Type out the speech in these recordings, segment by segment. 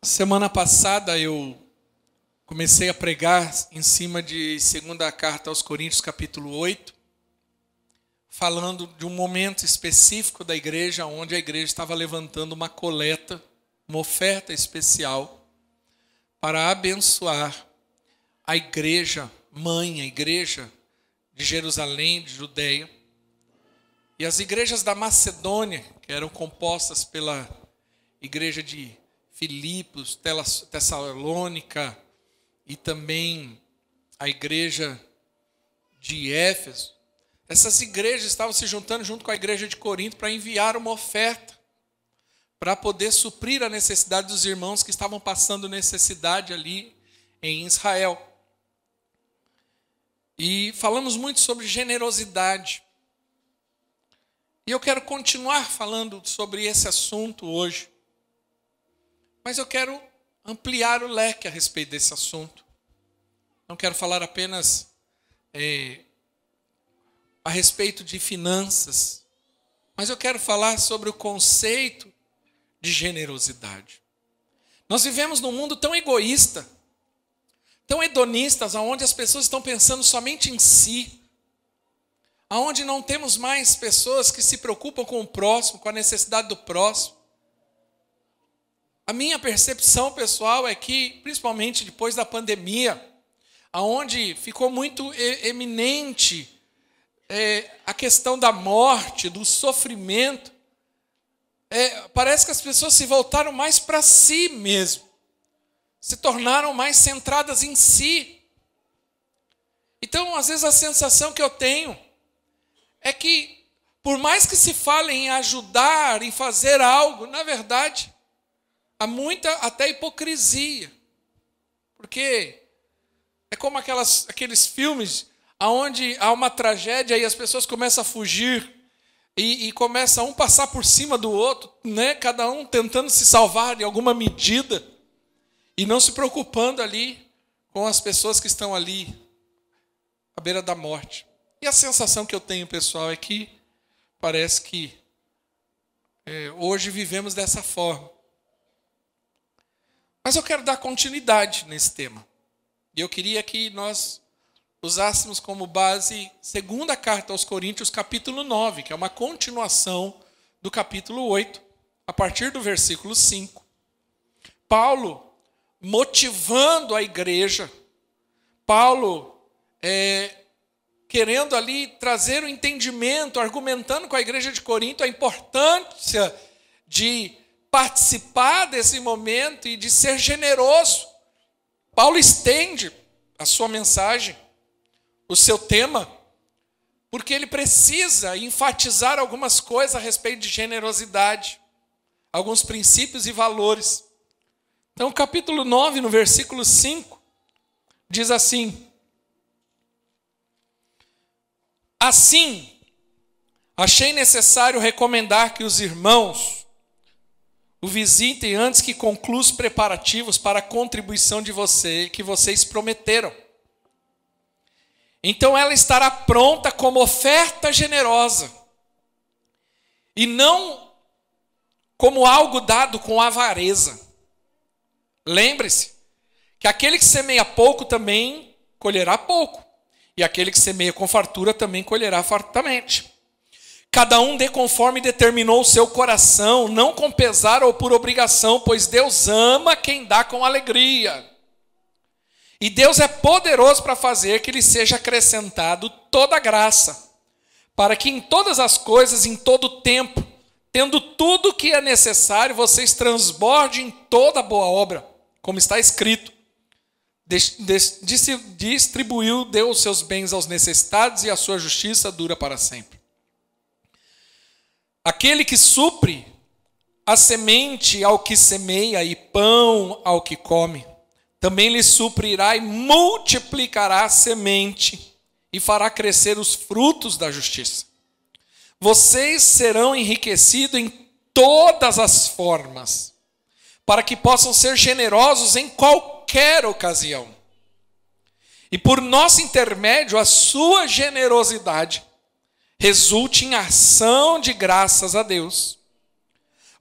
Semana passada eu comecei a pregar em cima de 2ª carta aos Coríntios, capítulo 8, falando de um momento específico da igreja, onde a igreja estava levantando uma coleta, uma oferta especial para abençoar a igreja mãe, a igreja de Jerusalém, de Judeia. E as igrejas da Macedônia, que eram compostas pela igreja de Filipos, Tessalônica e também a igreja de Éfeso. Essas igrejas estavam se juntando junto com a igreja de Corinto para enviar uma oferta para poder suprir a necessidade dos irmãos que estavam passando necessidade ali em Israel. E falamos muito sobre generosidade. E eu quero continuar falando sobre esse assunto hoje. Mas eu quero ampliar o leque a respeito desse assunto. Não quero falar apenas a respeito de finanças, mas eu quero falar sobre o conceito de generosidade. Nós vivemos num mundo tão egoísta, tão hedonista, onde as pessoas estão pensando somente em si, onde não temos mais pessoas que se preocupam com o próximo, com a necessidade do próximo. A minha percepção pessoal é que, principalmente depois da pandemia, onde ficou muito eminente a questão da morte, do sofrimento, parece que as pessoas se voltaram mais para si mesmo, se tornaram mais centradas em si. Então, às vezes, a sensação que eu tenho é que, por mais que se fale em ajudar, em fazer algo, na verdade, há muita até hipocrisia, porque é como aqueles filmes onde há uma tragédia e as pessoas começam a fugir e começa um passar por cima do outro, né? Cada um tentando se salvar de alguma medida e não se preocupando ali com as pessoas que estão ali à beira da morte. E a sensação que eu tenho, pessoal, é que parece que hoje vivemos dessa forma. Mas eu quero dar continuidade nesse tema. E eu queria que nós usássemos como base 2ª carta aos Coríntios, capítulo 9, que é uma continuação do capítulo 8, a partir do versículo 5. Paulo motivando a igreja, Paulo querendo ali trazer o entendimento, argumentando com a igreja de Corinto a importância de participar desse momento e de ser generoso. Paulo estende a sua mensagem, o seu tema, porque ele precisa enfatizar algumas coisas a respeito de generosidade, alguns princípios e valores. Então, capítulo 9, no versículo 5, diz assim: Assim, achei necessário recomendar que os irmãos o visitem antes que conclua os preparativos para a contribuição de que vocês prometeram. Então ela estará pronta como oferta generosa, e não como algo dado com avareza. Lembre-se que aquele que semeia pouco também colherá pouco, e aquele que semeia com fartura também colherá fartamente. Cada um dê conforme determinou o seu coração, não com pesar ou por obrigação, pois Deus ama quem dá com alegria. E Deus é poderoso para fazer que lhe seja acrescentado toda graça, para que em todas as coisas, em todo o tempo, tendo tudo o que é necessário, vocês transbordem em toda boa obra, como está escrito. Distribuiu, deu os seus bens aos necessitados, e a sua justiça dura para sempre. Aquele que supre a semente ao que semeia e pão ao que come, também lhe suprirá e multiplicará a semente e fará crescer os frutos da justiça. Vocês serão enriquecidos em todas as formas, para que possam ser generosos em qualquer ocasião. E por nosso intermédio, a sua generosidade resulte em ação de graças a Deus.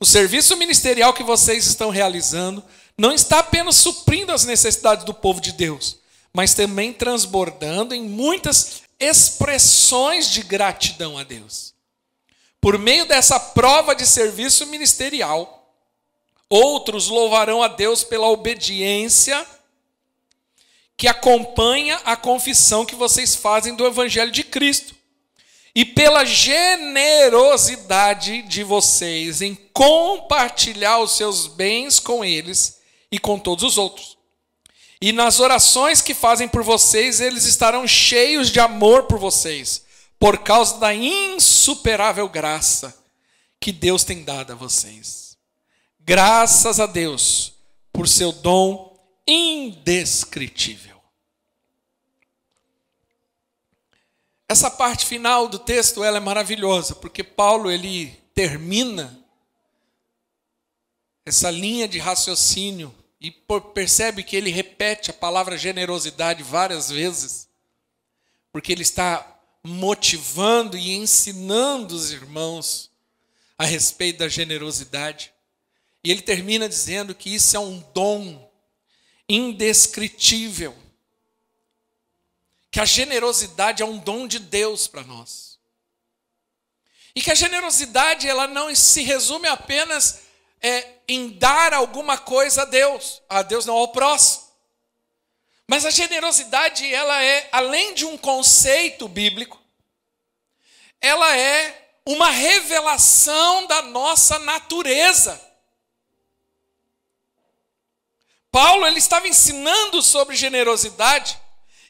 O serviço ministerial que vocês estão realizando não está apenas suprindo as necessidades do povo de Deus, mas também transbordando em muitas expressões de gratidão a Deus. Por meio dessa prova de serviço ministerial, outros louvarão a Deus pela obediência que acompanha a confissão que vocês fazem do Evangelho de Cristo e pela generosidade de vocês em compartilhar os seus bens com eles e com todos os outros. E nas orações que fazem por vocês, eles estarão cheios de amor por vocês, por causa da insuperável graça que Deus tem dado a vocês. Graças a Deus por seu dom indescritível. Essa parte final do texto ela é maravilhosa, porque Paulo ele termina essa linha de raciocínio e percebe que ele repete a palavra generosidade várias vezes, porque ele está motivando e ensinando os irmãos a respeito da generosidade. E ele termina dizendo que isso é um dom indescritível, que a generosidade é um dom de Deus para nós. E que a generosidade ela não se resume apenas em dar alguma coisa a Deus não ao próximo. Mas a generosidade ela é, além de um conceito bíblico, ela é uma revelação da nossa natureza. Paulo ele estava ensinando sobre generosidade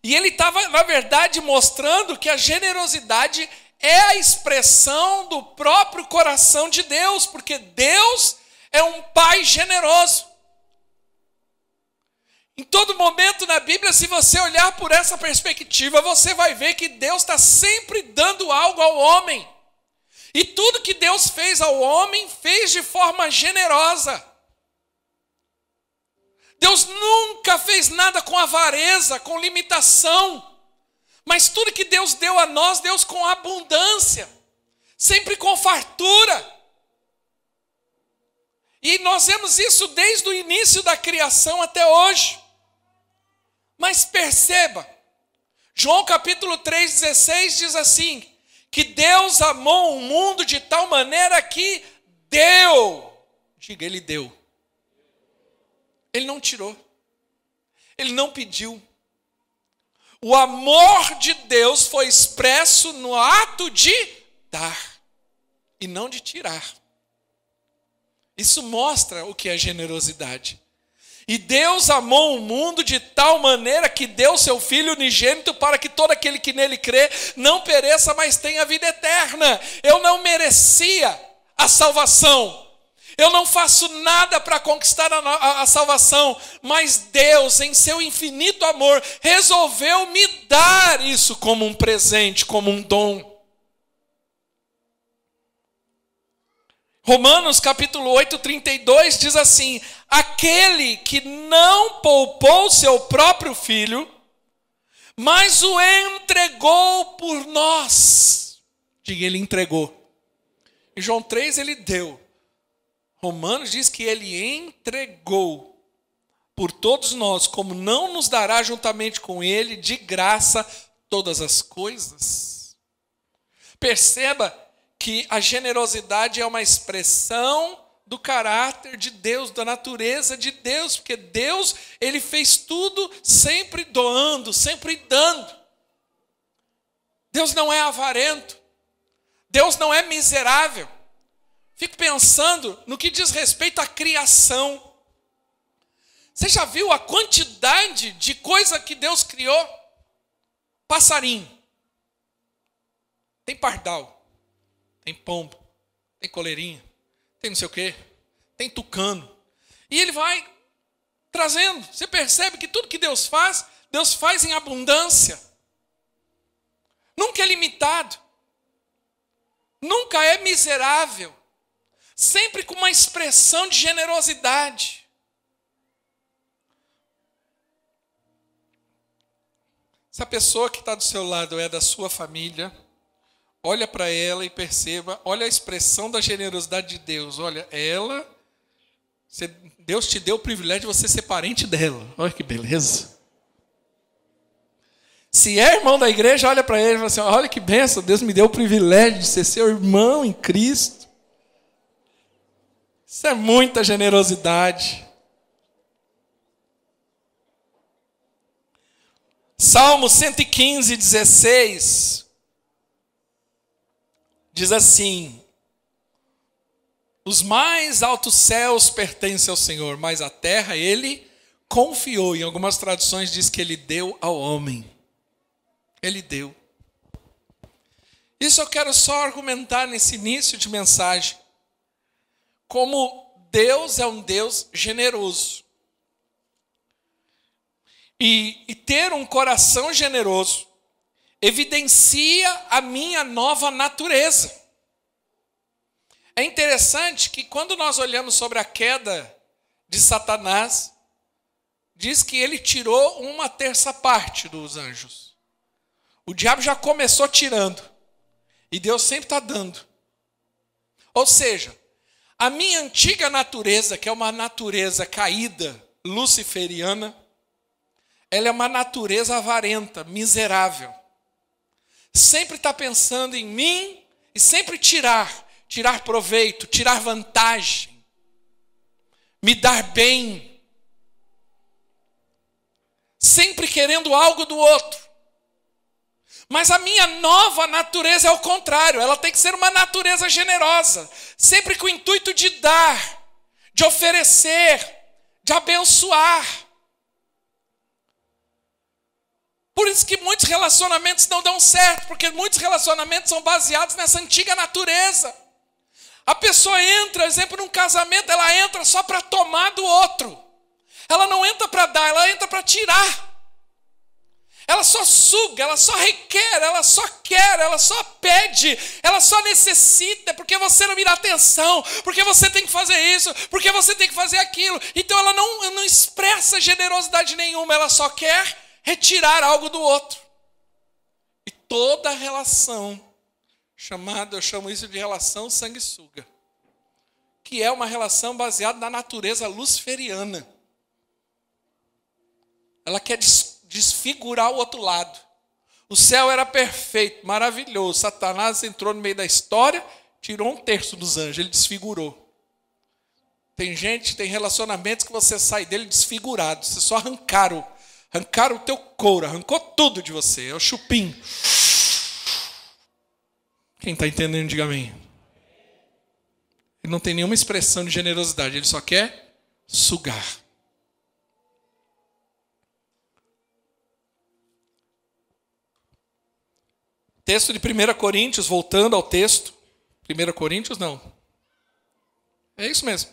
e ele estava, na verdade, mostrando que a generosidade é a expressão do próprio coração de Deus, porque Deus é um Pai generoso. Em todo momento na Bíblia, se você olhar por essa perspectiva, você vai ver que Deus está sempre dando algo ao homem. E tudo que Deus fez ao homem, fez de forma generosa. Deus nunca fez nada com avareza, com limitação. Mas tudo que Deus deu a nós, Deus com abundância. Sempre com fartura. E nós vemos isso desde o início da criação até hoje. Mas perceba, João capítulo 3,16 diz assim, que Deus amou o mundo de tal maneira que deu. Diga, Ele deu. Ele não tirou. Ele não pediu. O amor de Deus foi expresso no ato de dar e não de tirar. Isso mostra o que é generosidade. E Deus amou o mundo de tal maneira que deu seu Filho unigênito para que todo aquele que nele crê não pereça, mas tenha vida eterna. Eu não merecia a salvação. Eu não faço nada para conquistar a salvação, mas Deus, em seu infinito amor, resolveu me dar isso como um presente, como um dom. Romanos capítulo 8, 32 diz assim, aquele que não poupou seu próprio filho, mas o entregou por nós. Diga, ele entregou. Em João 3 ele deu. Romanos diz que ele entregou por todos nós, como não nos dará juntamente com ele de graça todas as coisas. Perceba que a generosidade é uma expressão do caráter de Deus, da natureza de Deus, porque Deus, ele fez tudo sempre doando, sempre dando. Deus não é avarento, Deus não é miserável. Fico pensando no que diz respeito à criação. Você já viu a quantidade de coisa que Deus criou? Passarinho. Tem pardal. Tem pombo. Tem coleirinha. Tem não sei o quê. Tem tucano. E ele vai trazendo. Você percebe que tudo que Deus faz em abundância. Nunca é limitado. Nunca é miserável. Sempre com uma expressão de generosidade. Se a pessoa que está do seu lado é da sua família, olha para ela e perceba, olha a expressão da generosidade de Deus. Olha, ela Deus te deu o privilégio de você ser parente dela. Olha que beleza. Se é irmão da igreja, olha para ele e fala assim, olha que bênção, Deus me deu o privilégio de ser seu irmão em Cristo. Isso é muita generosidade. Salmo 115, 16, diz assim, os mais altos céus pertencem ao Senhor, mas a terra ele confiou. Em algumas traduções diz que ele deu ao homem. Ele deu. Isso eu quero só argumentar nesse início de mensagem. Como Deus é um Deus generoso. E ter um coração generoso evidencia a minha nova natureza. É interessante que quando nós olhamos sobre a queda de Satanás, diz que ele tirou 1/3 dos anjos. O diabo já começou tirando. E Deus sempre está dando. Ou seja, a minha antiga natureza, que é uma natureza caída, luciferiana, ela é uma natureza avarenta, miserável. Sempre está pensando em mim e sempre tirar proveito, tirar vantagem, me dar bem. Sempre querendo algo do outro. Mas a minha nova natureza é o contrário, ela tem que ser uma natureza generosa, sempre com o intuito de dar, de oferecer, de abençoar. Por isso que muitos relacionamentos não dão certo, porque muitos relacionamentos são baseados nessa antiga natureza. A pessoa entra, exemplo, num casamento, ela entra só para tomar do outro. Ela não entra para dar, ela entra para tirar. Ela só suga, ela só requer, ela só quer, ela só pede, ela só necessita, porque você não me dá atenção, porque você tem que fazer isso, porque você tem que fazer aquilo. Então ela não expressa generosidade nenhuma, ela só quer retirar algo do outro. E toda relação, eu chamo isso de relação sanguessuga, que é uma relação baseada na natureza luciferiana. Ela quer desfigurar o outro lado. O céu era perfeito, maravilhoso. Satanás entrou no meio da história, tirou 1/3 dos anjos, ele desfigurou. Tem relacionamentos que você sai dele desfigurado. Você só arrancaram o teu couro, arrancou tudo de você. É o chupim. Quem está entendendo, diga amém. Ele não tem nenhuma expressão de generosidade, ele só quer sugar. Texto de 1 Coríntios, voltando ao texto. 1 Coríntios, não. É isso mesmo.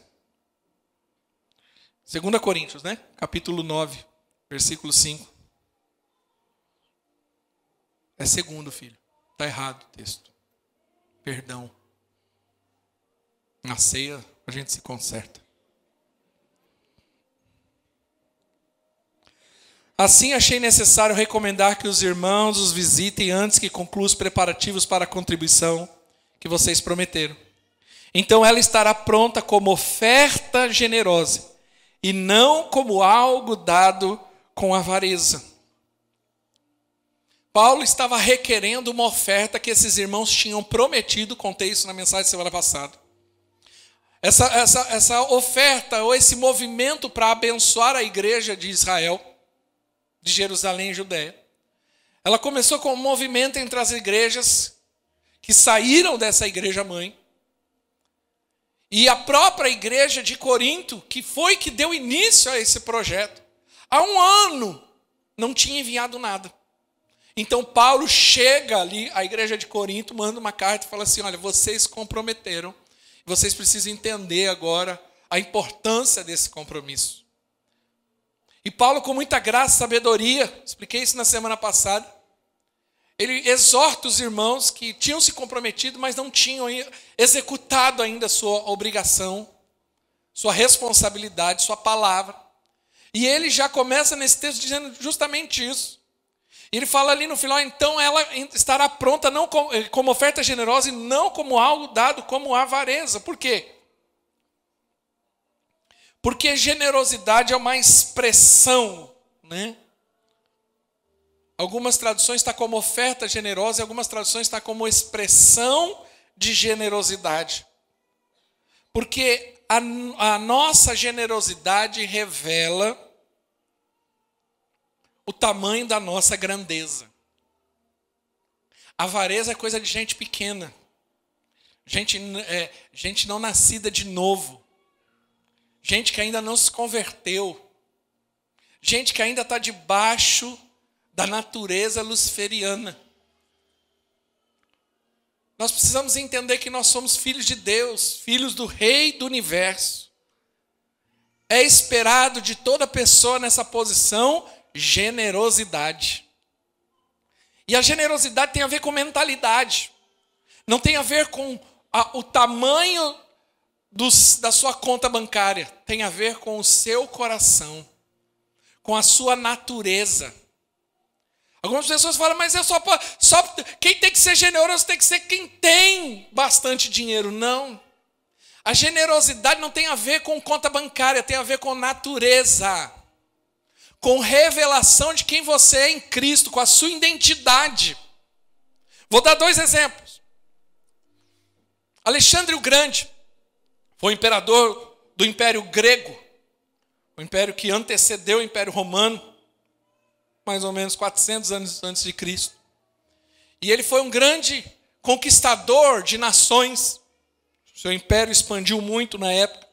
2 Coríntios, né? Capítulo 9, versículo 5. É segundo, filho. Está errado o texto. Perdão. Na ceia a gente se conserta. Assim achei necessário recomendar que os irmãos os visitem antes que concluam os preparativos para a contribuição que vocês prometeram. Então ela estará pronta como oferta generosa e não como algo dado com avareza. Paulo estava requerendo uma oferta que esses irmãos tinham prometido, contei isso na mensagem semana passada. Essa oferta ou esse movimento para abençoar a igreja de Israel, de Jerusalém e Judéia, ela começou com um movimento entre as igrejas que saíram dessa igreja mãe e a própria igreja de Corinto, que foi que deu início a esse projeto. Há 1 ano não tinha enviado nada. Então Paulo chega ali, a igreja de Corinto, manda uma carta e fala assim, olha, vocês comprometeram, vocês precisam entender agora a importância desse compromisso. E Paulo, com muita graça e sabedoria, expliquei isso na semana passada, ele exorta os irmãos que tinham se comprometido, mas não tinham executado ainda a sua obrigação, sua responsabilidade, sua palavra. E ele já começa nesse texto dizendo justamente isso. Ele fala ali no final, então ela estará pronta não como oferta generosa e não como algo dado como avareza. Por quê? Porque generosidade é uma expressão, né? Algumas traduções está como oferta generosa, e algumas traduções está como expressão de generosidade. Porque a nossa generosidade revela o tamanho da nossa grandeza. Avareza é coisa de gente pequena. Gente não nascida de novo. Gente que ainda não se converteu. Gente que ainda está debaixo da natureza luciferiana. Nós precisamos entender que nós somos filhos de Deus, filhos do Rei do Universo. É esperado de toda pessoa nessa posição generosidade. E a generosidade tem a ver com mentalidade. Não tem a ver com o tamanho da sua conta bancária. Tem a ver com o seu coração, com a sua natureza. Algumas pessoas falam, mas eu só quem tem que ser generoso tem que ser quem tem bastante dinheiro. Não. A generosidade não tem a ver com conta bancária, tem a ver com natureza. Com revelação de quem você é em Cristo, com a sua identidade. Vou dar 2 exemplos. Alexandre o Grande foi o imperador do Império Grego, o império que antecedeu o Império Romano, mais ou menos 400 anos antes de Cristo. E ele foi um grande conquistador de nações. Seu império expandiu muito na época.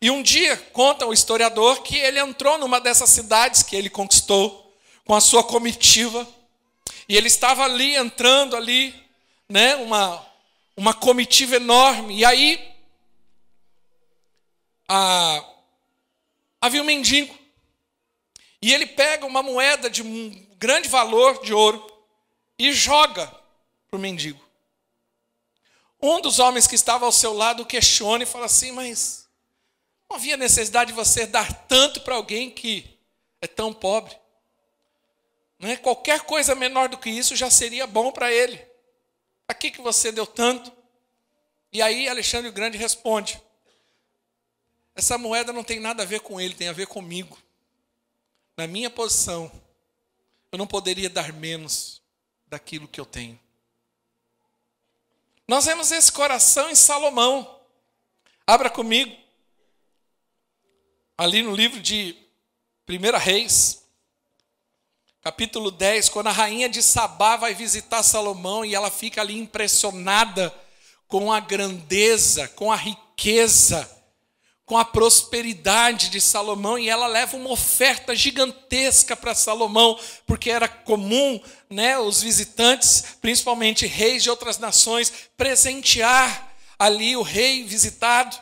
E um dia, conta o historiador, que ele entrou numa dessas cidades que ele conquistou, com a sua comitiva. E ele estava ali, entrando ali, né, uma comitiva enorme. E aí, havia um mendigo. E ele pega uma moeda de um grande valor de ouro e joga para o mendigo. Um dos homens que estava ao seu lado questiona e fala assim, mas não havia necessidade de você dar tanto para alguém que é tão pobre? Não é? Qualquer coisa menor do que isso já seria bom para ele. Para que você deu tanto? E aí Alexandre o Grande responde, essa moeda não tem nada a ver com ele, tem a ver comigo. Na minha posição, eu não poderia dar menos daquilo que eu tenho. Nós vemos esse coração em Salomão. Abra comigo. Ali no livro de 1 Reis, capítulo 10, quando a rainha de Sabá vai visitar Salomão e ela fica ali impressionada com a grandeza, com a riqueza, com a prosperidade de Salomão, e ela leva uma oferta gigantesca para Salomão, porque era comum, né, os visitantes, principalmente reis de outras nações, presentear ali o rei visitado.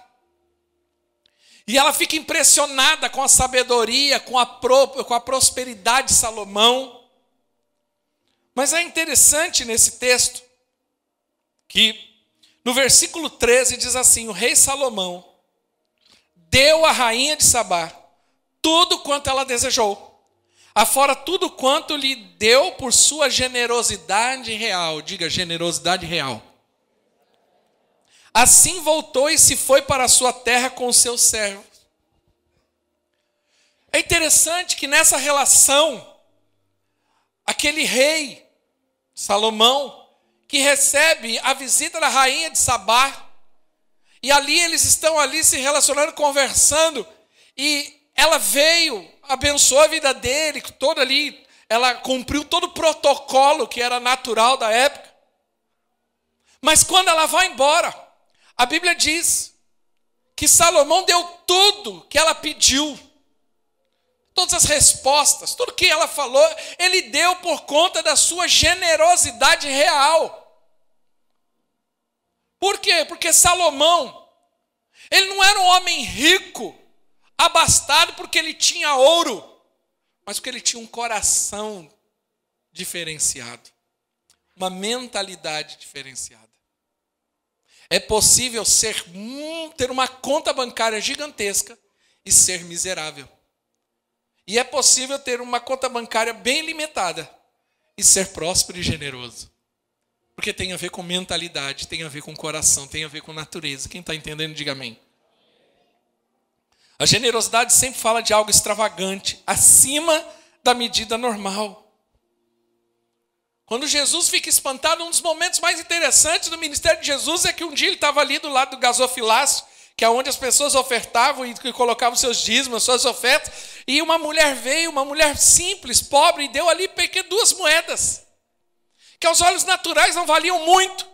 E ela fica impressionada com a sabedoria, com a prosperidade de Salomão. Mas é interessante nesse texto que no versículo 13 diz assim, o rei Salomão deu à rainha de Sabá tudo quanto ela desejou, afora tudo quanto lhe deu por sua generosidade real. Diga, generosidade real. Assim voltou e se foi para a sua terra com os seus servos. É interessante que nessa relação, aquele rei, Salomão, que recebe a visita da rainha de Sabá, e ali eles estão ali se relacionando, conversando, e ela veio, abençoou a vida dele, toda ali, ela cumpriu todo o protocolo que era natural da época. Mas quando ela vai embora, a Bíblia diz que Salomão deu tudo que ela pediu. Todas as respostas, tudo que ela falou, ele deu por conta da sua generosidade real. Por quê? Porque Salomão, ele não era um homem rico, abastado porque ele tinha ouro, mas porque ele tinha um coração diferenciado, uma mentalidade diferenciada. É possível ter uma conta bancária gigantesca e ser miserável. E é possível ter uma conta bancária bem limitada e ser próspero e generoso. Porque tem a ver com mentalidade, tem a ver com coração, tem a ver com natureza. Quem está entendendo, diga amém. A generosidade sempre fala de algo extravagante, acima da medida normal. Quando Jesus fica espantado, um dos momentos mais interessantes do ministério de Jesus é que um dia ele estava ali do lado do gasofilácio, que é onde as pessoas ofertavam e colocavam seus dízimos, suas ofertas, e uma mulher veio, uma mulher simples, pobre, e deu ali 2 moedas, que aos olhos naturais não valiam muito,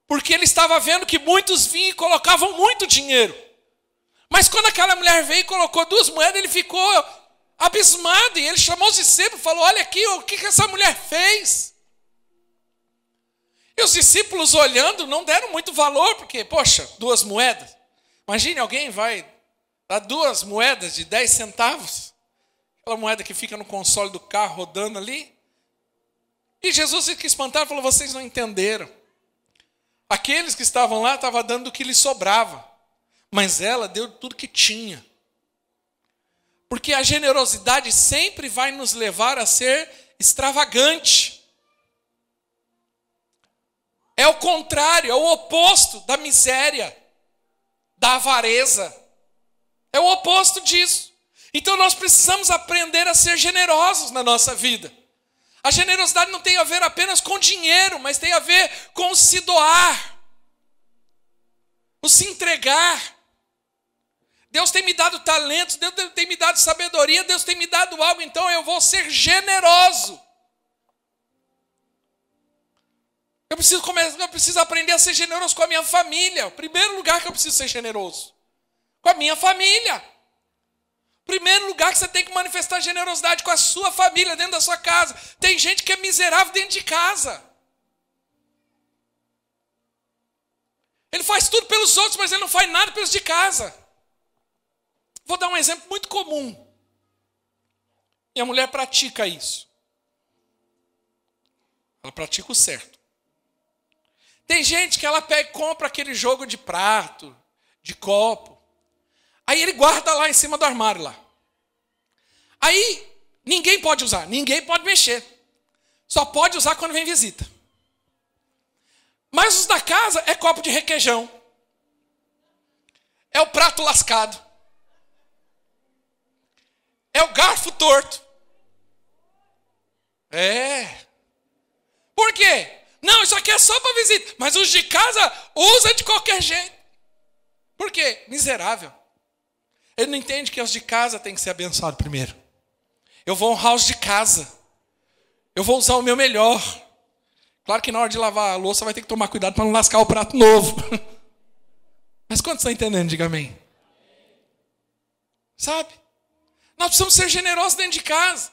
porque ele estava vendo que muitos vinham e colocavam muito dinheiro. Mas quando aquela mulher veio e colocou 2 moedas, ele ficou abismado, e ele chamou os discípulos e falou: olha aqui, o que essa mulher fez? E os discípulos olhando não deram muito valor, porque, poxa, 2 moedas. Imagine alguém vai dar 2 moedas de 10 centavos, aquela moeda que fica no console do carro rodando ali. E Jesus fica espantado e falou: vocês não entenderam. Aqueles que estavam lá estavam dando o que lhes sobrava, mas ela deu tudo que tinha. Porque a generosidade sempre vai nos levar a ser extravagante. É o contrário, é o oposto da miséria, da avareza. É o oposto disso. Então nós precisamos aprender a ser generosos na nossa vida. A generosidade não tem a ver apenas com dinheiro, mas tem a ver com se doar, o se entregar. Deus tem me dado talentos, Deus tem me dado sabedoria, Deus tem me dado algo, então eu vou ser generoso. Eu preciso aprender a ser generoso com a minha família. O primeiro lugar que eu preciso ser generoso, com a minha família. Primeiro lugar que você tem que manifestar generosidade com a sua família, dentro da sua casa. Tem gente que é miserável dentro de casa. Ele faz tudo pelos outros, mas ele não faz nada pelos de casa. Vou dar um exemplo muito comum. Minha mulher pratica isso. Ela pratica o certo. Tem gente que ela pega e compra aquele jogo de prato, de copo. Aí ele guarda lá em cima do armário lá. Aí ninguém pode usar, ninguém pode mexer. Só pode usar quando vem visita. Mas os da casa é copo de requeijão. É o prato lascado. É o garfo torto. Por quê? Não, isso aqui é só para visita. Mas os de casa usa de qualquer jeito. Por quê? Miserável. Ele não entende que os de casa têm que ser abençoados primeiro. Eu vou honrar os de casa. Eu vou usar o meu melhor. Claro que na hora de lavar a louça vai ter que tomar cuidado para não lascar o prato novo. Mas quantos estão entendendo? Diga amém. Sabe? Nós precisamos ser generosos dentro de casa.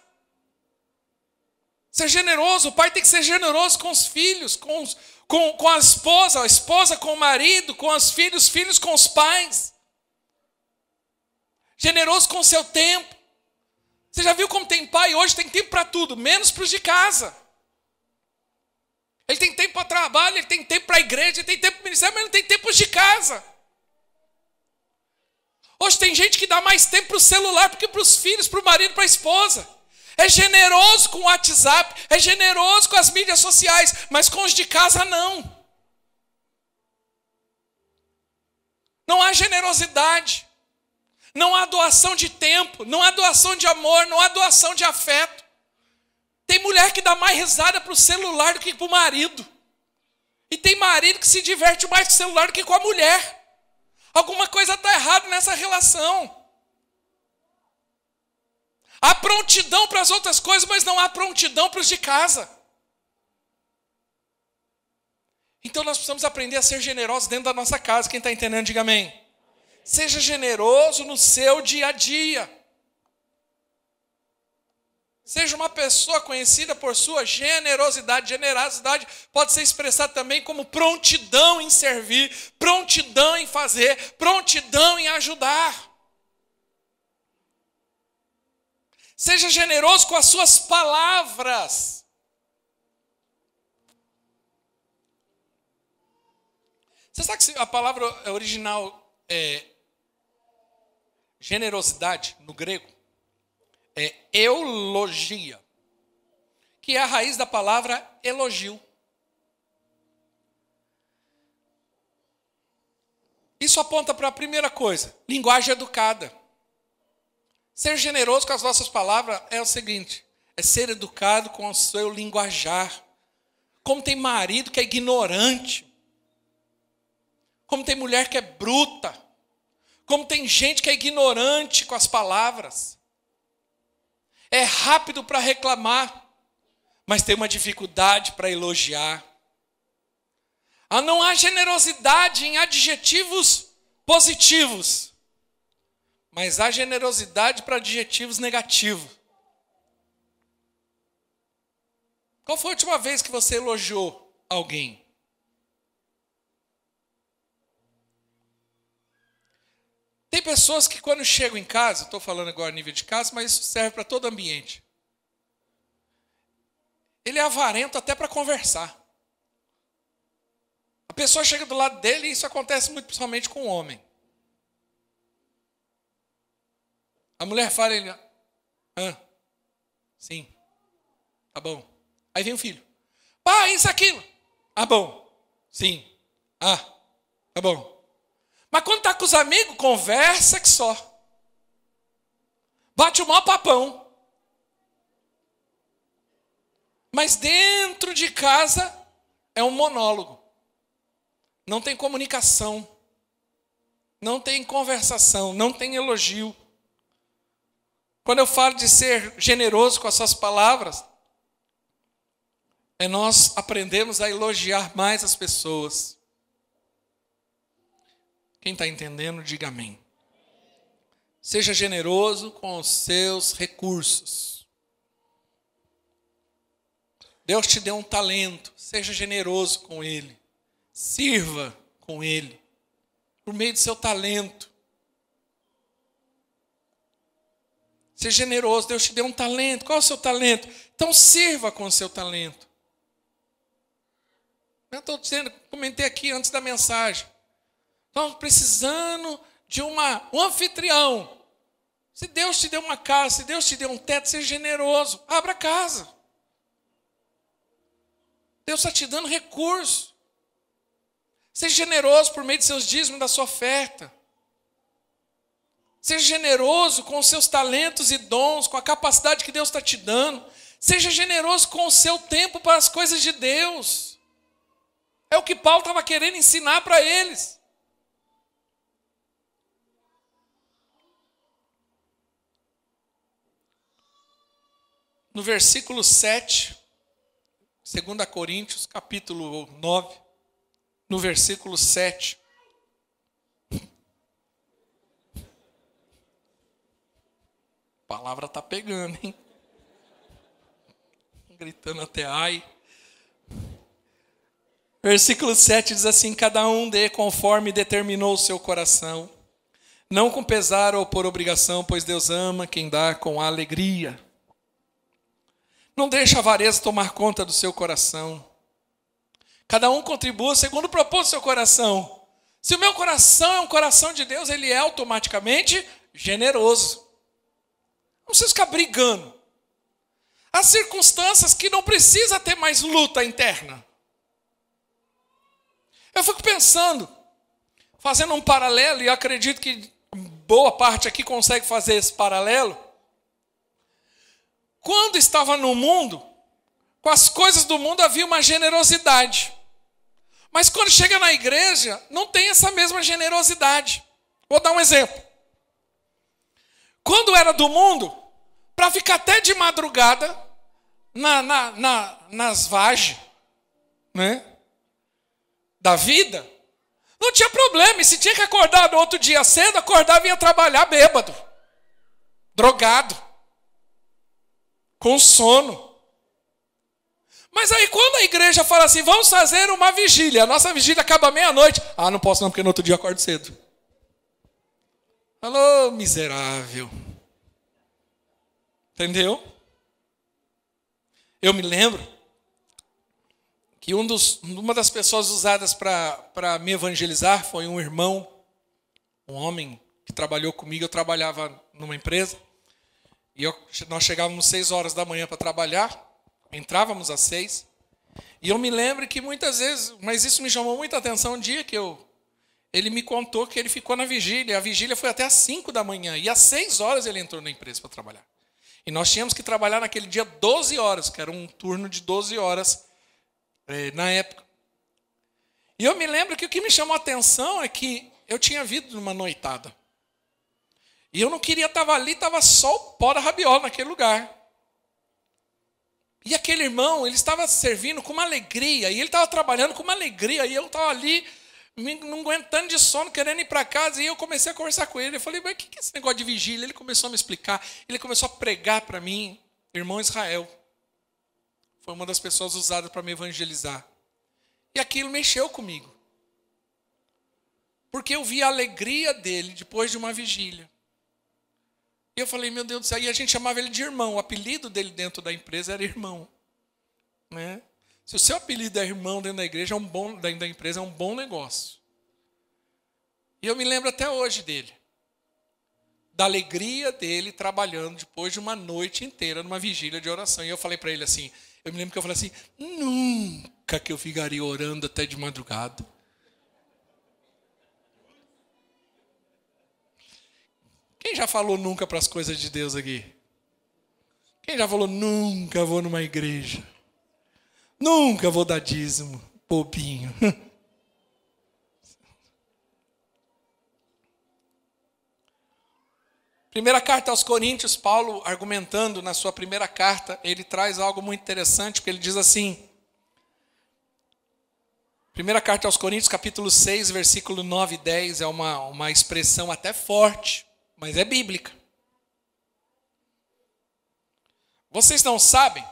Ser generoso, o pai tem que ser generoso com os filhos, com a esposa com o marido, com os filhos com os pais. Generoso com o seu tempo. Você já viu como tem pai hoje? Tem tempo para tudo, menos para os de casa. Ele tem tempo para trabalho, ele tem tempo para a igreja, ele tem tempo para o ministério, mas ele não tem tempo para os de casa. Hoje tem gente que dá mais tempo para o celular do que para os filhos, para o marido, para a esposa. É generoso com o WhatsApp, é generoso com as mídias sociais, mas com os de casa não. Não há generosidade. Não há doação de tempo, não há doação de amor, não há doação de afeto. Tem mulher que dá mais risada para o celular do que para o marido. E tem marido que se diverte mais com o celular do que com a mulher. Alguma coisa está errada nessa relação. Há prontidão para as outras coisas, mas não há prontidão para os de casa. Então nós precisamos aprender a ser generosos dentro da nossa casa. Quem está entendendo, diga amém. Seja generoso no seu dia a dia. Seja uma pessoa conhecida por sua generosidade. Generosidade pode ser expressada também como prontidão em servir, prontidão em fazer, prontidão em ajudar. Seja generoso com as suas palavras. Você sabe que a palavra original generosidade no grego é eulogia, que é a raiz da palavra elogio. Isso aponta para a primeira coisa, linguagem educada. Ser generoso com as nossas palavras é o seguinte: é ser educado com o seu linguajar. Como tem marido que é ignorante, como tem mulher que é bruta, como tem gente que é ignorante com as palavras. É rápido para reclamar, mas tem uma dificuldade para elogiar. Não há generosidade em adjetivos positivos, mas há generosidade para adjetivos negativos. Qual foi a última vez que você elogiou alguém? Tem pessoas que quando chegam em casa, estou falando agora a nível de casa, mas isso serve para todo ambiente. Ele é avarento até para conversar. A pessoa chega do lado dele e isso acontece muito principalmente com o homem. A mulher fala, ele... sim, tá bom. Aí vem o filho. Pai, isso, aquilo. Bom. Sim. Tá bom. Mas quando está com os amigos, conversa que só. Bate o maior papão. Mas dentro de casa é um monólogo. Não tem comunicação. Não tem conversação. Não tem elogio. Quando eu falo de ser generoso com as suas palavras, nós aprendemos a elogiar mais as pessoas. Quem está entendendo, diga amém. Seja generoso com os seus recursos. Deus te deu um talento, seja generoso com ele. Sirva com ele, por meio do seu talento. Seja generoso, Deus te deu um talento. Qual é o seu talento? Então sirva com o seu talento. Eu estou dizendo, comentei aqui antes da mensagem. Estamos precisando de um anfitrião. Se Deus te deu uma casa, se Deus te deu um teto, seja generoso. Abra a casa. Deus está te dando recurso. Seja generoso por meio de seus dízimos, da sua oferta. Seja generoso com os seus talentos e dons, com a capacidade que Deus está te dando. Seja generoso com o seu tempo para as coisas de Deus. É o que Paulo estava querendo ensinar para eles. No versículo 7, 2 Coríntios, capítulo 9, no versículo 7. A palavra está pegando, hein? Gritando até ai. Versículo 7 diz assim: cada um dê conforme determinou o seu coração, não com pesar ou por obrigação, pois Deus ama quem dá com alegria. Não deixe a avareza tomar conta do seu coração. Cada um contribua segundo o propósito do seu coração. Se o meu coração é um coração de Deus, ele é automaticamente generoso. Não precisa ficar brigando. Há circunstâncias que não precisa ter mais luta interna. Eu fico pensando, fazendo um paralelo, e acredito que boa parte aqui consegue fazer esse paralelo. Quando estava no mundo, com as coisas do mundo havia uma generosidade. Mas quando chega na igreja, não tem essa mesma generosidade. Vou dar um exemplo. Quando era do mundo, para ficar até de madrugada, nas vagens, né, da vida, não tinha problema. E se tinha que acordar no outro dia cedo, acordava e ia trabalhar bêbado, drogado, com sono. Mas aí quando a igreja fala assim, vamos fazer uma vigília, a nossa vigília acaba meia-noite. Não posso não, porque no outro dia eu acordo cedo. Alô, miserável. Entendeu? Eu me lembro que uma das pessoas usadas para me evangelizar foi um irmão, um homem que trabalhou comigo. Eu trabalhava numa empresa. E nós chegávamos 6 horas da manhã para trabalhar, entrávamos às 6. E eu me lembro que muitas vezes, mas isso me chamou muita atenção, um dia que ele me contou que ele ficou na vigília. A vigília foi até às 5 da manhã. E às 6 horas ele entrou na empresa para trabalhar. E nós tínhamos que trabalhar naquele dia 12 horas, que era um turno de 12 horas na época. E eu me lembro que o que me chamou a atenção é que eu tinha vindo numa noitada. E eu não queria estar ali, estava só o pó da rabiola naquele lugar. E aquele irmão, ele estava servindo com uma alegria, e ele estava trabalhando com uma alegria, e eu estava ali, não aguentando de sono, querendo ir para casa, e eu comecei a conversar com ele. Eu falei, mas o que é esse negócio de vigília? Ele começou a me explicar, ele começou a pregar para mim, irmão Israel. Foi uma das pessoas usadas para me evangelizar. E aquilo mexeu comigo. Porque eu vi a alegria dele depois de uma vigília. E eu falei, meu Deus do céu, e a gente chamava ele de irmão. O apelido dele dentro da empresa era irmão. Né? Se o seu apelido é irmão dentro da igreja, dentro da empresa, é um bom negócio. E eu me lembro até hoje dele. Da alegria dele trabalhando depois de uma noite inteira numa vigília de oração. E eu falei para ele assim, eu me lembro que eu falei assim, nunca que eu ficaria orando até de madrugada. Quem já falou nunca para as coisas de Deus aqui? Quem já falou nunca vou numa igreja? Nunca vou dar dízimo, bobinho. Primeira carta aos Coríntios, Paulo, argumentando na sua primeira carta, ele traz algo muito interessante, porque ele diz assim, primeira carta aos Coríntios, capítulo 6, versículo 9 e 10, é uma expressão até forte, mas é bíblica. Vocês não sabem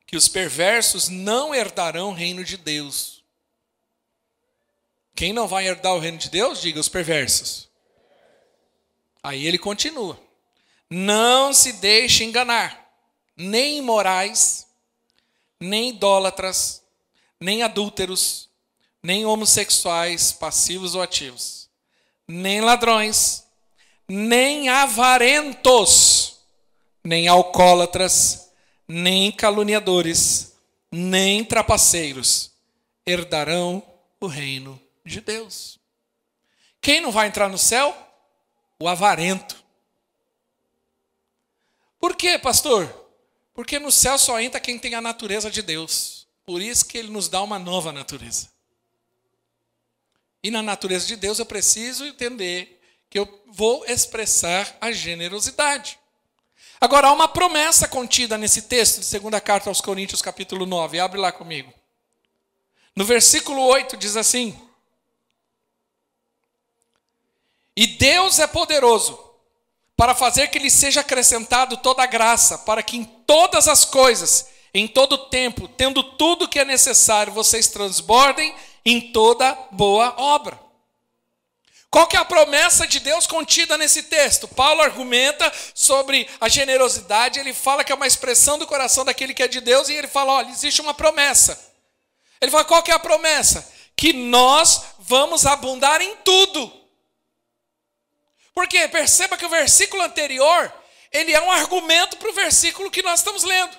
que os perversos não herdarão o reino de Deus. Quem não vai herdar o reino de Deus? Diga, os perversos. Aí ele continua. Não se deixe enganar, nem imorais, nem idólatras, nem adúlteros, nem homossexuais, passivos ou ativos, nem ladrões, nem avarentos, nem alcoólatras, nem caluniadores, nem trapaceiros herdarão o reino de Deus. Quem não vai entrar no céu? O avarento. Por quê, pastor? Porque no céu só entra quem tem a natureza de Deus. Por isso que ele nos dá uma nova natureza. E na natureza de Deus eu preciso entender que eu vou expressar a generosidade. Agora, há uma promessa contida nesse texto de segunda carta aos Coríntios, capítulo 9. Abre lá comigo. No versículo 8 diz assim: e Deus é poderoso para fazer que lhe seja acrescentado toda a graça, para que em todas as coisas, em todo tempo, tendo tudo o que é necessário, vocês transbordem em toda boa obra. Qual que é a promessa de Deus contida nesse texto? Paulo argumenta sobre a generosidade, ele fala que é uma expressão do coração daquele que é de Deus, e ele fala, olha, existe uma promessa. Ele fala, qual que é a promessa? Que nós vamos abundar em tudo. Porque perceba que o versículo anterior, ele é um argumento para o versículo que nós estamos lendo.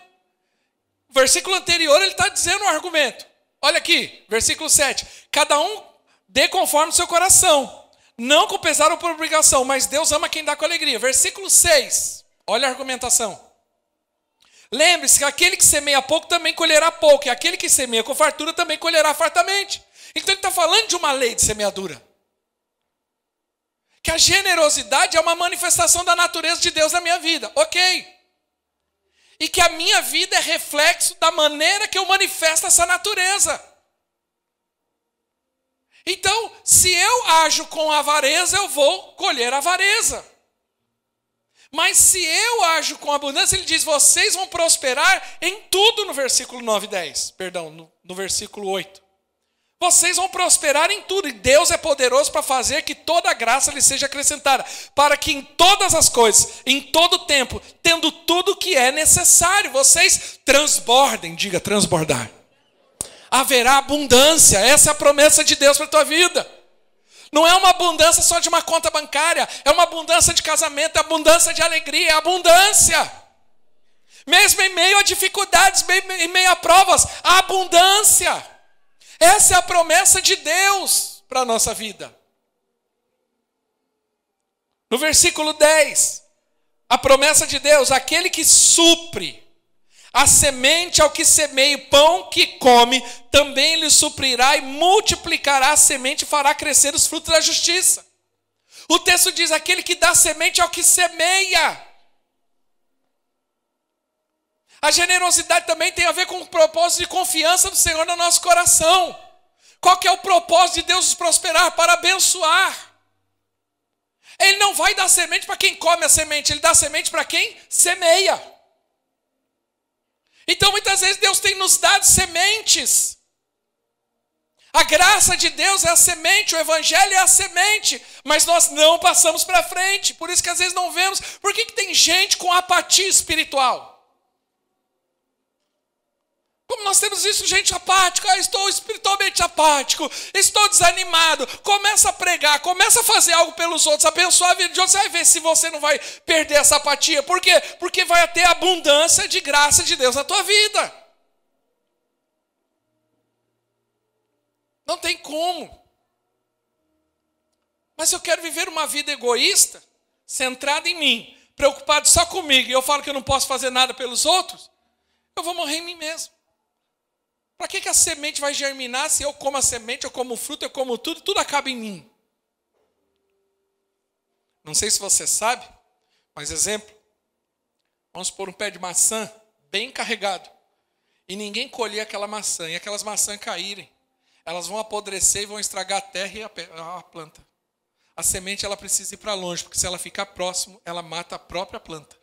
O versículo anterior, ele está dizendo um argumento. Olha aqui, versículo 7. Cada um dê conforme o seu coração, não com pesar ou por obrigação, mas Deus ama quem dá com alegria. Versículo 6, olha a argumentação. Lembre-se que aquele que semeia pouco também colherá pouco, e aquele que semeia com fartura também colherá fartamente. Então ele está falando de uma lei de semeadura. Que a generosidade é uma manifestação da natureza de Deus na minha vida. Ok. E que a minha vida é reflexo da maneira que eu manifesto essa natureza. Então, se eu ajo com avareza, eu vou colher avareza. Mas se eu ajo com abundância, ele diz, vocês vão prosperar em tudo no versículo 9 e 10. Perdão, no versículo 8. Vocês vão prosperar em tudo, e Deus é poderoso para fazer que toda a graça lhe seja acrescentada, para que em todas as coisas, em todo o tempo, tendo tudo o que é necessário, vocês transbordem, diga transbordar. Haverá abundância, essa é a promessa de Deus para a tua vida. Não é uma abundância só de uma conta bancária, é uma abundância de casamento, é abundância de alegria, é abundância. Mesmo em meio a dificuldades, em meio a provas, a abundância. Essa é a promessa de Deus. para a nossa vida. No versículo 10, a promessa de Deus: aquele que supre a semente ao que semeia, o pão que come, também lhe suprirá e multiplicará a semente e fará crescer os frutos da justiça. O texto diz: aquele que dá semente ao que semeia. A generosidade também tem a ver com o propósito de confiança do Senhor no nosso coração. Qual que é o propósito de Deus nos prosperar? Para abençoar. Ele não vai dar semente para quem come a semente, ele dá semente para quem semeia. Então muitas vezes Deus tem nos dado sementes. A graça de Deus é a semente, o evangelho é a semente, mas nós não passamos para frente. Por isso que às vezes não vemos. Por que tem gente com apatia espiritual? Como nós temos visto gente apática: estou espiritualmente apático, estou desanimado. Começa a pregar, começa a fazer algo pelos outros, abençoar a vida de outros. Você vai ver se você não vai perder essa apatia. Por quê? Porque vai ter abundância de graça de Deus na tua vida. Não tem como. Mas se eu quero viver uma vida egoísta, centrada em mim, preocupado só comigo, e eu falo que eu não posso fazer nada pelos outros, eu vou morrer em mim mesmo. Para que a semente vai germinar se eu como a semente, eu como o fruto, eu como tudo, tudo acaba em mim? Não sei se você sabe, mas exemplo, vamos pôr um pé de maçã bem carregado, e ninguém colher aquela maçã, e aquelas maçãs caírem, elas vão apodrecer e vão estragar a terra e a planta. A semente ela precisa ir para longe, porque se ela ficar próximo, ela mata a própria planta.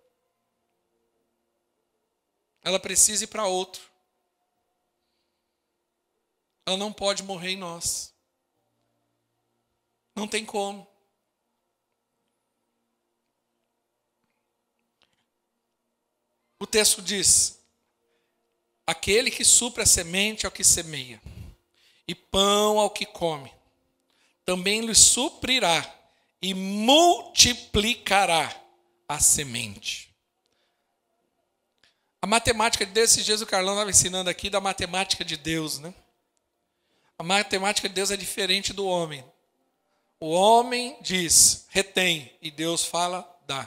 Ela precisa ir para outro. Ela não pode morrer em nós. Não tem como. O texto diz: aquele que supre a semente ao que semeia, e pão ao que come, também lhe suprirá e multiplicará a semente. A matemática de Deus, esses dias o Carlão estava ensinando aqui da matemática de Deus, né? A matemática de Deus é diferente do homem. O homem diz, retém, e Deus fala, dá.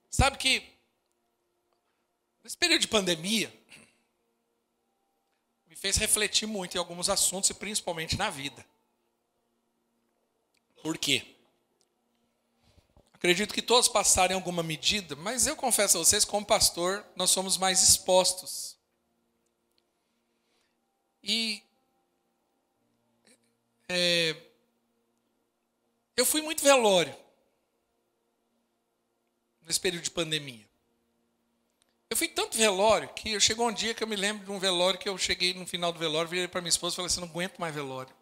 Sabe que, nesse período de pandemia, me fez refletir muito em alguns assuntos e principalmente na vida. Por quê? Acredito que todos passaram em alguma medida, mas eu confesso a vocês, como pastor, nós somos mais expostos. E eu fui muito velório nesse período de pandemia. Eu fui tanto velório que chegou um dia que eu me lembro de um velório que eu cheguei no final do velório, virei para minha esposa e falei assim: não aguento mais velório.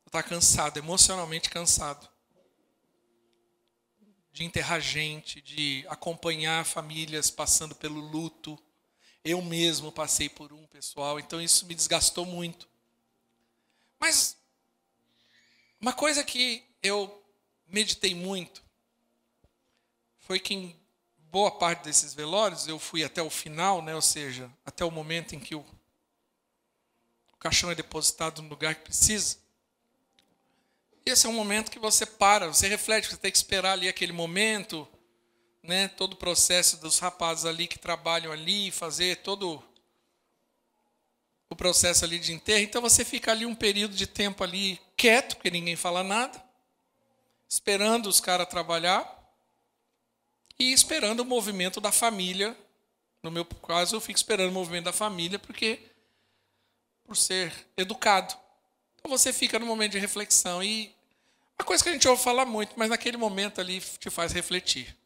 Eu estava cansado, emocionalmente cansado. De enterrar gente, de acompanhar famílias passando pelo luto. Eu mesmo passei por um, pessoal, então isso me desgastou muito. Mas uma coisa que eu meditei muito foi que em boa parte desses velórios eu fui até o final, né, ou seja, até o momento em que o caixão é depositado no lugar que precisa. Esse é um momento que você para, você reflete, você tem que esperar ali aquele momento, né, todo o processo dos rapazes ali que trabalham ali, fazer todo o processo ali de enterro. Então você fica ali um período de tempo ali quieto, porque ninguém fala nada, esperando os caras trabalhar e esperando o movimento da família. No meu caso, eu fico esperando o movimento da família, porque por ser educado. Então você fica no momento de reflexão e uma coisa que a gente ouve falar muito, mas naquele momento ali te faz refletir.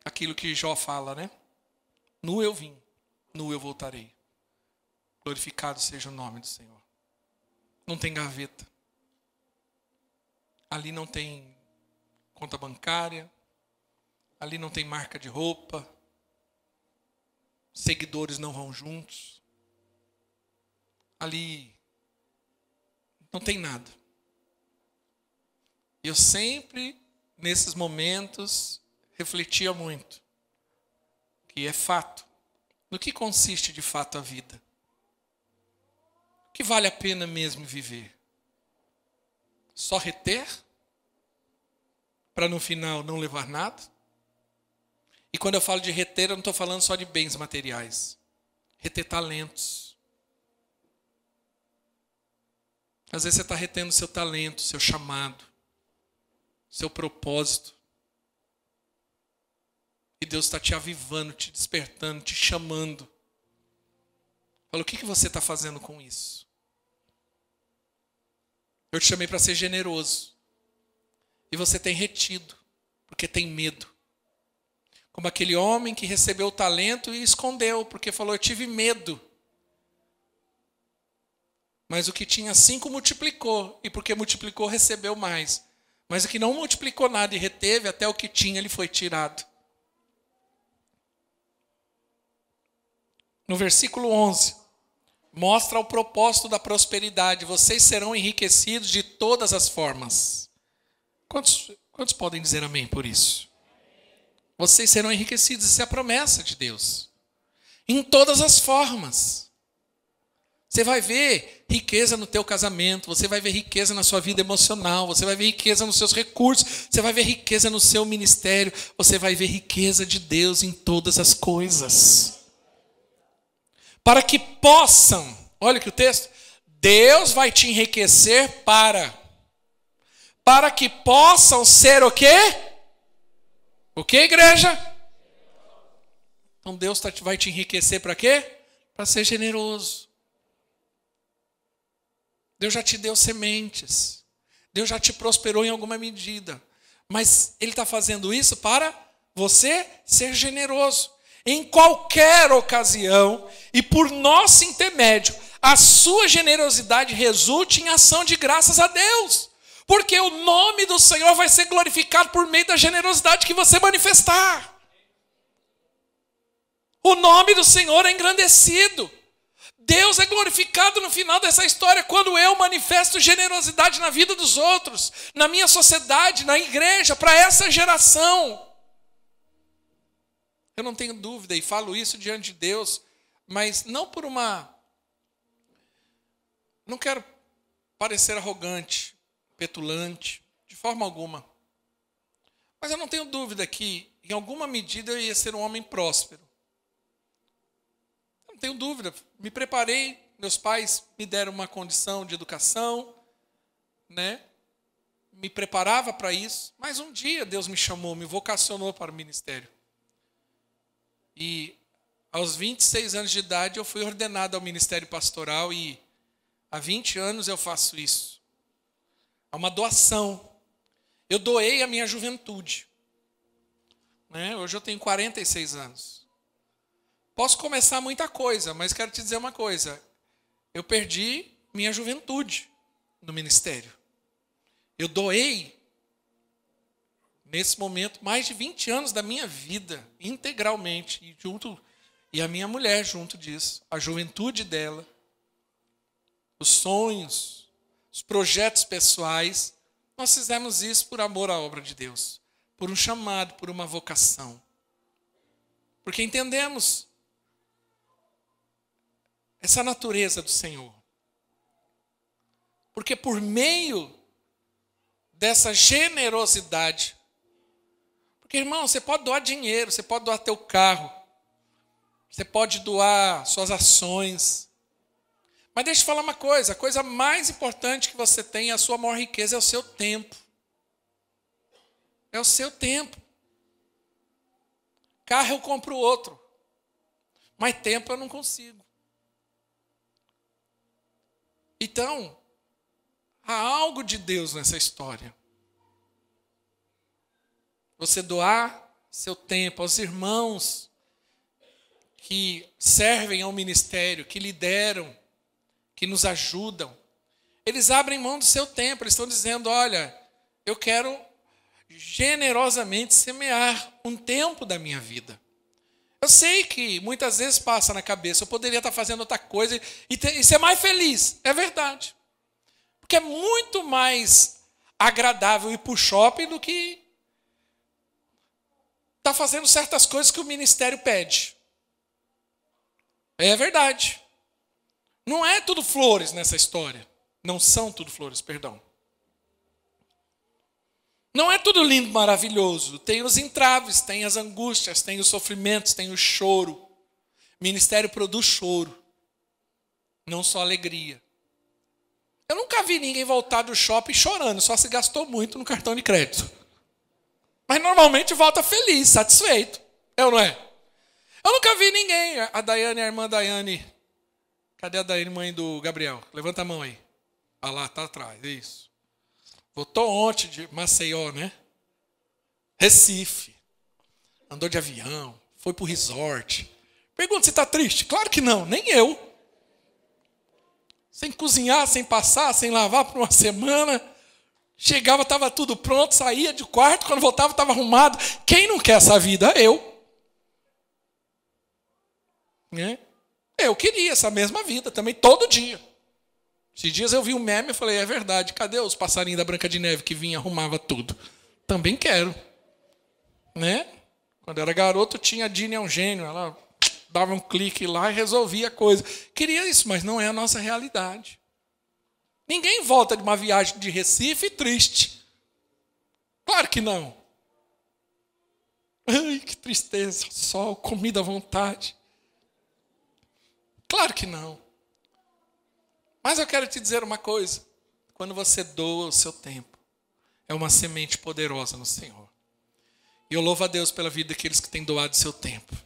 Aquilo que Jó fala, né? Nu eu vim, nu eu voltarei. Glorificado seja o nome do Senhor. Não tem gaveta. Ali não tem conta bancária. Ali não tem marca de roupa. Seguidores não vão juntos. Ali não tem nada. Eu sempre, nesses momentos, refletia muito. que é fato. No que consiste de fato a vida? O que vale a pena mesmo viver? Só reter? Para no final não levar nada? E quando eu falo de reter, eu não estou falando só de bens materiais. Reter talentos. Às vezes você está retendo seu talento, seu chamado, seu propósito. E Deus está te avivando, te despertando, te chamando. Fala, o que você está fazendo com isso? Eu te chamei para ser generoso. E você tem retido, porque tem medo. Como aquele homem que recebeu o talento e escondeu, porque falou, eu tive medo. Mas o que tinha 5 multiplicou, e porque multiplicou, recebeu mais. Mas o que não multiplicou nada e reteve, até o que tinha, ele foi tirado. No versículo 11, mostra o propósito da prosperidade. Vocês serão enriquecidos de todas as formas. Quantos podem dizer amém por isso? Vocês serão enriquecidos, isso é a promessa de Deus. Em todas as formas. Você vai ver riqueza no teu casamento, você vai ver riqueza na sua vida emocional, você vai ver riqueza nos seus recursos, você vai ver riqueza no seu ministério, você vai ver riqueza de Deus em todas as coisas. Para que possam, olha aqui o texto, Deus vai te enriquecer para que possam ser o quê? O que, igreja? Então Deus vai te enriquecer para quê? Para ser generoso. Deus já te deu sementes. Deus já te prosperou em alguma medida. Mas Ele está fazendo isso para você ser generoso. Em qualquer ocasião e por nosso intermédio, a sua generosidade resulte em ação de graças a Deus. Porque o nome do Senhor vai ser glorificado por meio da generosidade que você manifestar. O nome do Senhor é engrandecido. Deus é glorificado no final dessa história quando eu manifesto generosidade na vida dos outros, na minha sociedade, na igreja, para essa geração. Eu não tenho dúvida e falo isso diante de Deus, mas não por uma... Não quero parecer arrogante, petulante, de forma alguma. Mas eu não tenho dúvida que, em alguma medida, eu ia ser um homem próspero. Não tenho dúvida. Me preparei, meus pais me deram uma condição de educação, né? Me preparava para isso. Mas um dia Deus me chamou, me vocacionou para o ministério. E aos 26 anos de idade eu fui ordenado ao ministério pastoral e há 20 anos eu faço isso. É uma doação. Eu doei a minha juventude. Né? Hoje eu tenho 46 anos. Posso começar muita coisa, mas quero te dizer uma coisa. Eu perdi minha juventude no ministério. Eu doei, nesse momento, mais de 20 anos da minha vida, integralmente, e a minha mulher junto disso, a juventude dela, os sonhos, os projetos pessoais, nós fizemos isso por amor à obra de Deus, por um chamado, por uma vocação. Porque entendemos essa natureza do Senhor. Porque por meio dessa generosidade, porque, irmão, você pode doar dinheiro, você pode doar teu carro, você pode doar suas ações. Mas deixa eu falar uma coisa, a coisa mais importante que você tem, a sua maior riqueza é o seu tempo. É o seu tempo. Carro eu compro outro, mas tempo eu não consigo. Então, há algo de Deus nessa história. Você doar seu tempo aos irmãos que servem ao ministério, que lideram, que nos ajudam. Eles abrem mão do seu tempo, eles estão dizendo, olha, eu quero generosamente semear um tempo da minha vida. Eu sei que muitas vezes passa na cabeça, eu poderia estar fazendo outra coisa e ser mais feliz. É verdade. Porque é muito mais agradável ir para o shopping do que está fazendo certas coisas que o ministério pede. É verdade. Não é tudo flores nessa história. Não são tudo flores, perdão. Não é tudo lindo, maravilhoso. Tem os entraves, tem as angústias, tem os sofrimentos, tem o choro. O ministério produz choro, não só alegria. Eu nunca vi ninguém voltar do shopping chorando, só se gastou muito no cartão de crédito. Mas normalmente volta feliz, satisfeito. É ou não é? Eu nunca vi ninguém. A Daiane, a irmã Daiane. Cadê a Daiane, mãe do Gabriel? Levanta a mão aí. Ah lá, tá atrás, isso. Voltou ontem de Maceió, né? Recife. Andou de avião, foi pro resort. Pergunta se está triste. Claro que não, nem eu. Sem cozinhar, sem passar, sem lavar por uma semana. Chegava, estava tudo pronto, saía do quarto, quando voltava estava arrumado. Quem não quer essa vida? Eu. Né? Eu queria essa mesma vida também, todo dia. Esses dias eu vi um meme e falei, é verdade, cadê os passarinhos da Branca de Neve que vinha e arrumava tudo? Também quero. Né? Quando eu era garoto, tinha a Dini é um gênio, ela dava um clique lá e resolvia a coisa. Queria isso, mas não é a nossa realidade. Ninguém volta de uma viagem de Recife triste. Claro que não. Ai, que tristeza, sol, comida à vontade. Claro que não. Mas eu quero te dizer uma coisa. Quando você doa o seu tempo, é uma semente poderosa no Senhor. E eu louvo a Deus pela vida daqueles que têm doado seu tempo,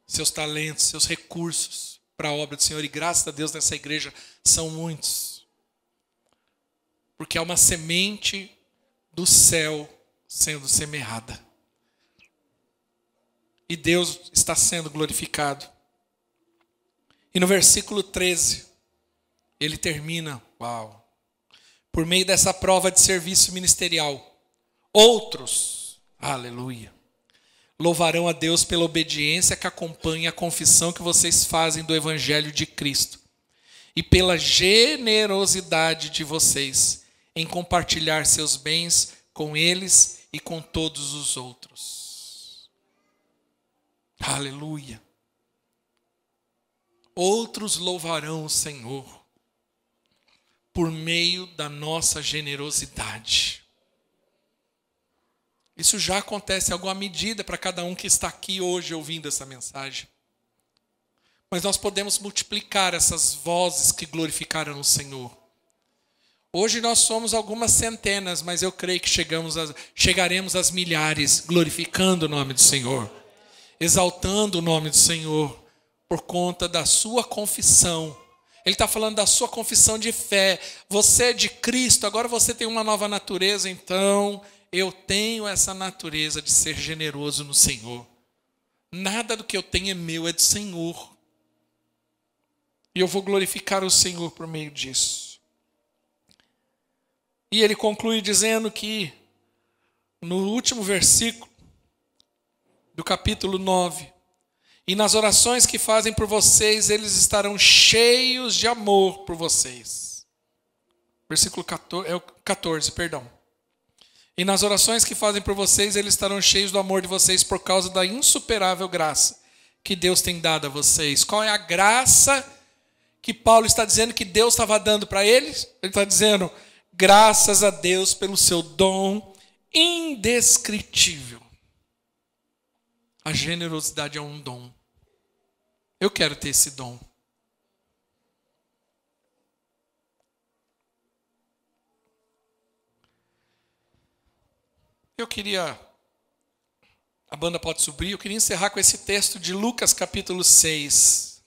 seus talentos, seus recursos para a obra do Senhor. E graças a Deus nessa igreja são muitos. Porque é uma semente do céu sendo semeada. E Deus está sendo glorificado. E no versículo 13, ele termina, uau, por meio dessa prova de serviço ministerial, outros, aleluia, louvarão a Deus pela obediência que acompanha a confissão que vocês fazem do Evangelho de Cristo e pela generosidade de vocês em compartilhar seus bens com eles e com todos os outros. Aleluia. Outros louvarão o Senhor por meio da nossa generosidade. Isso já acontece em alguma medida para cada um que está aqui hoje ouvindo essa mensagem. Mas nós podemos multiplicar essas vozes que glorificaram o Senhor. Hoje nós somos algumas centenas, mas eu creio que chegaremos às milhares, glorificando o nome do Senhor, exaltando o nome do Senhor, por conta da sua confissão. Ele está falando da sua confissão de fé. Você é de Cristo, agora você tem uma nova natureza, então eu tenho essa natureza de ser generoso no Senhor. Nada do que eu tenho é meu, é do Senhor. E eu vou glorificar o Senhor por meio disso. E ele conclui dizendo que, no último versículo do capítulo 9, e nas orações que fazem por vocês, eles estarão cheios de amor por vocês. Versículo 14, perdão. E nas orações que fazem por vocês, eles estarão cheios do amor de vocês por causa da insuperável graça que Deus tem dado a vocês. Qual é a graça que Paulo está dizendo que Deus estava dando para eles? Ele está dizendo, graças a Deus pelo seu dom indescritível. A generosidade é um dom. Eu quero ter esse dom. Eu queria, a banda pode subir, eu queria encerrar com esse texto de Lucas capítulo 6.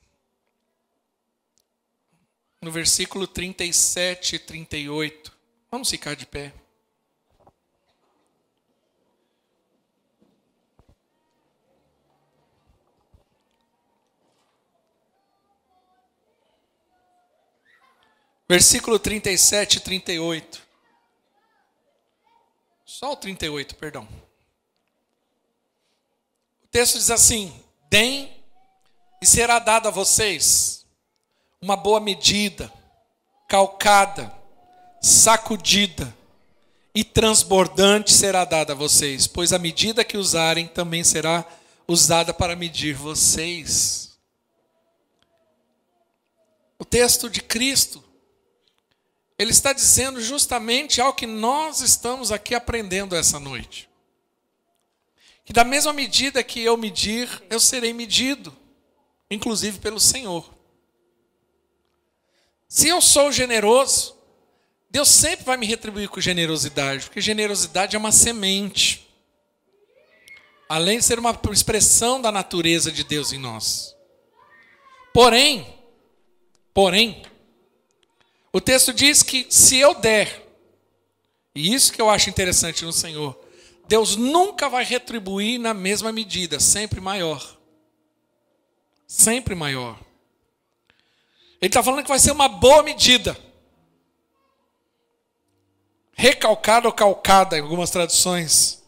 No versículo 37 e 38. Vamos ficar de pé. Versículo 37 e 38. Só o 38, perdão. O texto diz assim: deem e será dado a vocês uma boa medida, calcada, sacudida e transbordante será dada a vocês, pois a medida que usarem também será usada para medir vocês. O texto de Cristo, ele está dizendo justamente ao que nós estamos aqui aprendendo essa noite. Que da mesma medida que eu medir, eu serei medido, inclusive pelo Senhor. Se eu sou generoso, Deus sempre vai me retribuir com generosidade, porque generosidade é uma semente, além de ser uma expressão da natureza de Deus em nós. Porém, o texto diz que se eu der, e isso que eu acho interessante no Senhor, Deus nunca vai retribuir na mesma medida, sempre maior. Sempre maior. Ele está falando que vai ser uma boa medida. Recalcada ou calcada, em algumas traduções.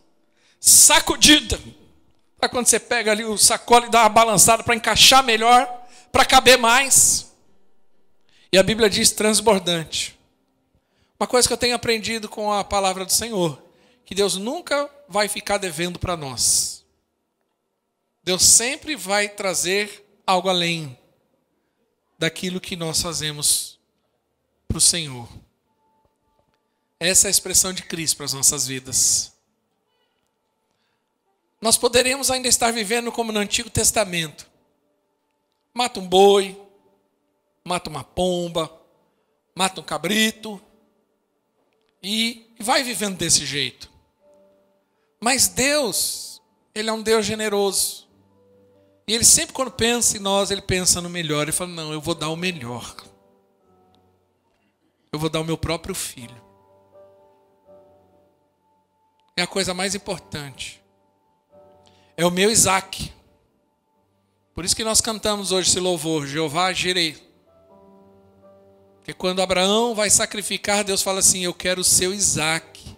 Sacudida. Para quando você pega ali o sacola e dá uma balançada para encaixar melhor, para caber mais. E a Bíblia diz transbordante. Uma coisa que eu tenho aprendido com a palavra do Senhor, que Deus nunca vai ficar devendo para nós. Deus sempre vai trazer algo além daquilo que nós fazemos para o Senhor. Essa é a expressão de Cristo para as nossas vidas. Nós poderíamos ainda estar vivendo como no Antigo Testamento. Mata um boi, mata uma pomba, mata um cabrito e vai vivendo desse jeito. Mas Deus, Ele é um Deus generoso. E Ele sempre quando pensa em nós, Ele pensa no melhor. Ele fala, não, eu vou dar o melhor. Eu vou dar o meu próprio filho. É a coisa mais importante. É o meu Isaac. Por isso que nós cantamos hoje esse louvor, Jeová Jireh. Porque quando Abraão vai sacrificar, Deus fala assim, eu quero o seu Isaac.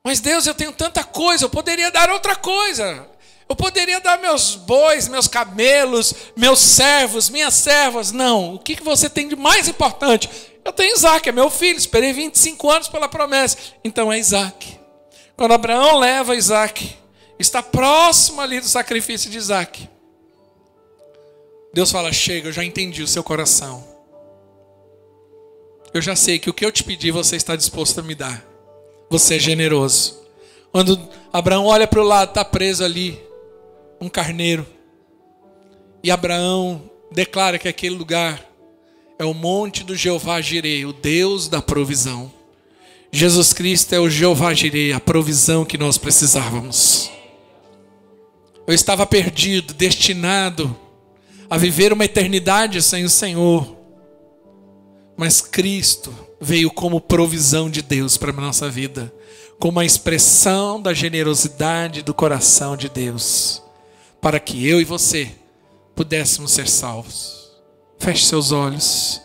Mas Deus, eu tenho tanta coisa, eu poderia dar outra coisa. Eu poderia dar meus bois, meus camelos, meus servos, minhas servas. Não, o que você tem de mais importante? Eu tenho Isaac, é meu filho, esperei 25 anos pela promessa. Então é Isaac. Quando Abraão leva Isaac, está próximo ali do sacrifício de Isaac. Deus fala, chega, eu já entendi o seu coração. Eu já sei que o que eu te pedi você está disposto a me dar. Você é generoso. Quando Abraão olha para o lado, está preso ali um carneiro. E Abraão declara que aquele lugar é o monte do Jeová Jireh, o Deus da provisão. Jesus Cristo é o Jeová Jireh, a provisão que nós precisávamos. Eu estava perdido, destinado a viver uma eternidade sem o Senhor. Mas Cristo veio como provisão de Deus para a nossa vida, como a expressão da generosidade do coração de Deus, para que eu e você pudéssemos ser salvos. Feche seus olhos.